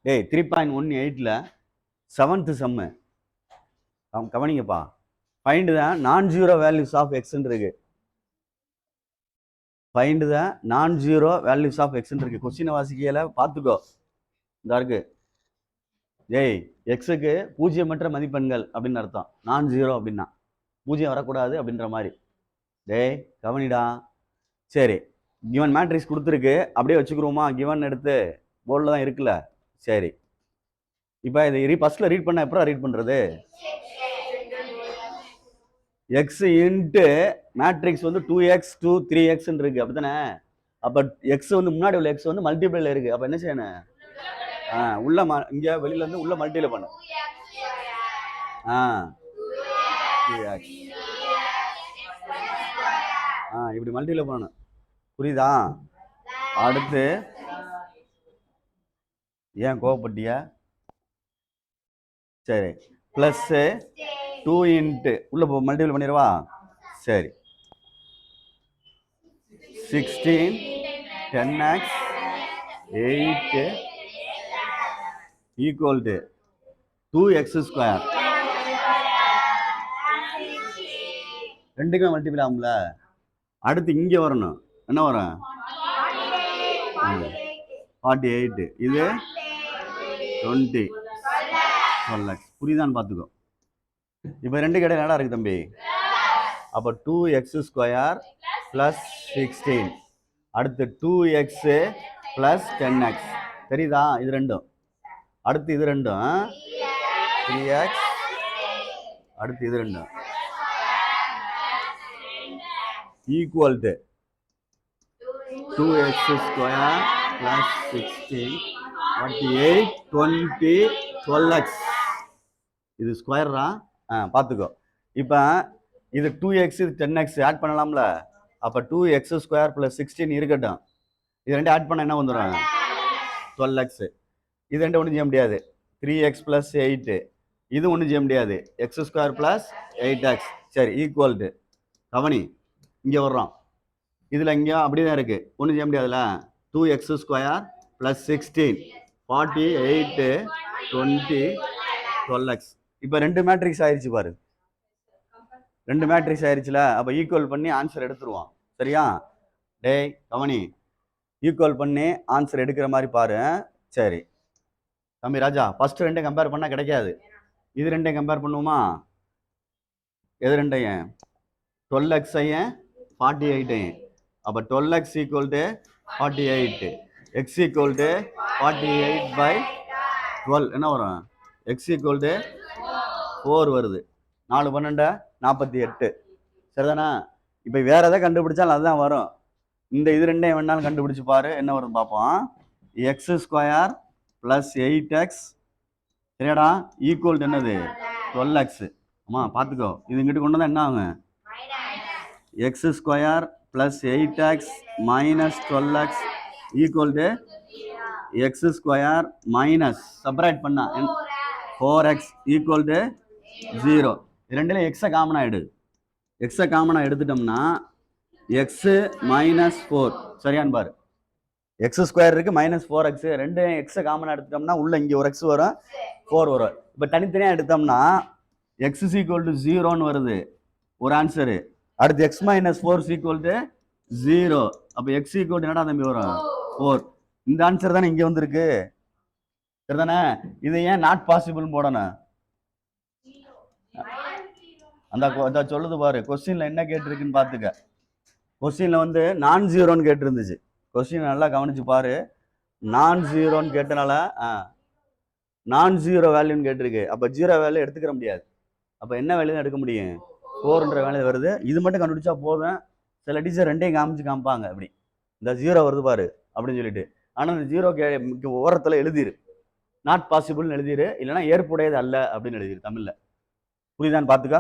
டேய் 3.18ல 7th Jammu கவனிங்கப்பா. Find the நான் zero values of எக்ஸ்ன்னு இருக்கு. ஃபைண்ட் த நான் ஜீரோ வேல்யூஸ் ஆஃப் எக்ஸ்ன்னு இருக்கு. கொஸ்டினை வாசிக்கையில பார்த்துக்கோ. இந்த இருக்கு ஏய் எக்ஸுக்கு பூஜ்ஜியமற்ற மதிப்பெண்கள் அப்படின்னு அர்த்தம். நான் ஜீரோ அப்படின்னா பூஜ்ஜியம் வரக்கூடாது அப்படின்ற மாதிரி. டேய் கவனிடா. சரி, கிவன் மேட்ரிக்ஸ் கொடுத்துருக்கு, அப்படியே வச்சுக்கிறோமா? கிவன் எடுத்து போர்டில் தான் இருக்குல்ல. சரி, இப்போ இது ஃபர்ஸ்ட்ல ரீட் பண்ண எப்பறம் ரீட் பண்ணுறது? எக்ஸ் இன்ட்டு மேட்ரிக்ஸ் வந்து 2x 2 3x இருக்கு அப்படித்தானே? அப்போ எக்ஸ் வந்து முன்னாடி உள்ள எக்ஸ் வந்து மல்டிபிள் இருக்கு. அப்போ என்ன செய்யணும்? உள்ள இங்கே வெளியில இருந்து உள்ள மல்டிபிளை பண்ணு. 2x இப்படி மல்டிபிளை பண்ணணும். புரியுதா? அடுத்து ஏன் கோவப்பட்டியா? சரி, பிளஸ் 2 இன்ட்டு உள்ள மல்டிபிள் பண்ணிடுவா. சரி, 16 10x 8 equal to 2x square. ரெண்டுக்குமே மல்டிபிள் ஆகும்ல. அடுத்து இங்கே வரணும். என்ன வரும்? 48. இது 20 12x. புரியுதான்னு பார்த்துக்கோ. இப்போ ரெண்டு கிடையாது என்னடா இருக்கு தம்பி? அப்போ 2x ஸ்கொயர் ப்ளஸ் 16. அடுத்து 2x ப்ளஸ் 10x. தெரியுதா? இது ரெண்டும். அடுத்து இது ரெண்டும் 3x. அடுத்து இது ரெண்டும் equal to 2x square plus 16 48 20 12x. இது ஸ்கொயரா? பார்த்துக்கோ. இப்போ இது 2x இது 10x ஆட் பண்ணலாம்ல. அப்போ 2x ஸ்கொயர் ப்ளஸ் 16 இருக்கட்டும். இது ரெண்டு ஆட் பண்ண என்ன வந்துடும்? 12x. இது ரெண்டு ஒன்றும் செய்ய முடியாது. 3x ப்ளஸ் 8 இது ஒன்றும் செய்ய முடியாது. X square plus 8x. சரி, ஈக்குவல் டு கவனி இங்கே வர்றோம். இதில் இங்கே அப்படி தான் இருக்குது, ஒன்றும் செய்ய முடியாதுல்ல. 2x square plus 16 48 20 12x. இப்போ ரெண்டு மேட்ரிக்ஸ் ஆயிடுச்சு பாரு. ரெண்டு மேட்ரிக்ஸ் ஆயிடுச்சுல. அப்போ ஈக்குவல் பண்ணி ஆன்சர் எடுத்துருவோம். சரியா? டேய் கவனி, ஈக்குவல் பண்ணி ஆன்சர் எடுக்கிற மாதிரி பாரு. சரி தம்பி ராஜா, ஃபர்ஸ்ட் ரெண்டையும் கம்பேர் பண்ணால் கிடைக்காது. இது ரெண்டையும் கம்பேர் பண்ணுவோமா? எது ரெண்டையும்? 12x 48. அப்போ 12x equal to 48. x equal to 48/12 என்ன வரும்? x ஈக்குவல் டு 4 வருது. 4 12 48. சரிதானா? இப்போ வேற எதை கண்டுபிடிச்சாலும் அதுதான் வரும். இந்த இது ரெண்டையும் வேணாலும் கண்டுபிடிச்சு பாரு, என்ன வரும் பார்ப்போம். x ஸ்கொயர் ப்ளஸ் 8x சரியாடா ஈக்குவல் டு என்னது? 12x. ஆமா பார்த்துக்கோ. இது இங்கிட்டு கொண்டு வந்தால் என்ன ஆகும்? X square plus 8x minus 12x equal to X square minus separate பண்ணா 4x ஈக்குவல் டு 0. ரெண்டுல எக்ஸை காமனாக எடு. எக்ஸை காமனாக எடுத்துட்டோம்னா எக்ஸு மைனஸ் 4 சரியான்னு பாரு. எக்ஸ் ஸ்கொயர் இருக்கு மைனஸ் 4x. ரெண்டு எக்ஸை காமனாக எடுத்துட்டோம்னா உள்ள இங்கே ஒரு எக்ஸ் வரும் 4 வரும். இப்போ தனித்தனியாக எடுத்தோம்னா எக்ஸ் ஈக்குவல் டு 0ன்னு வருது ஒரு ஆன்சரு. அடுத்து எக்ஸ் மைனஸ் 4 ஈக்குவல் டு 0. அப்போ எக்ஸ் ஈக்குவல் டு என்னடா தம்பி வரும்? 4. இந்த ஆன்சர் தானே இங்கே வந்திருக்கு. சரிதானே? இது ஏன் நாட் பாசிபிள்னு போடணும்? அந்த சொல்லுது பாரு. கொஸ்டின்ல என்ன கேட்டிருக்குன்னு பார்த்துக்க. கொஸ்டின்ல வந்து நான் ஜீரோன்னு கேட்டிருந்துச்சு. கொஸ்டின் நல்லா கவனிச்சு பாரு. நான் ஜீரோன்னு கேட்டனால நான் ஜீரோ வேல்யூன்னு கேட்டிருக்கு. அப்போ ஜீரோ வேல்யூ எடுத்துக்கிற முடியாது. அப்போ என்ன வேல்யூ தான் எடுக்க முடியும்? 4ன்ற வேல்யூ வருது. இது மட்டும் கண்டுபிடிச்சா போதும். சில டீச்சர் ரெண்டையும் காமிப்பாங்க. அப்படி இந்த 0 வருது பாரு அப்படின்னு சொல்லிட்டு. ஆனால் இந்த 0 ஓரத்தில் எழுதிரு நாட் பாசிபிள்னு எழுதிரு, இல்லைன்னா ஏற்புடையது அல்ல அப்படின்னு எழுதிரு தமிழில். புரியுதான்னு பார்த்துக்கா.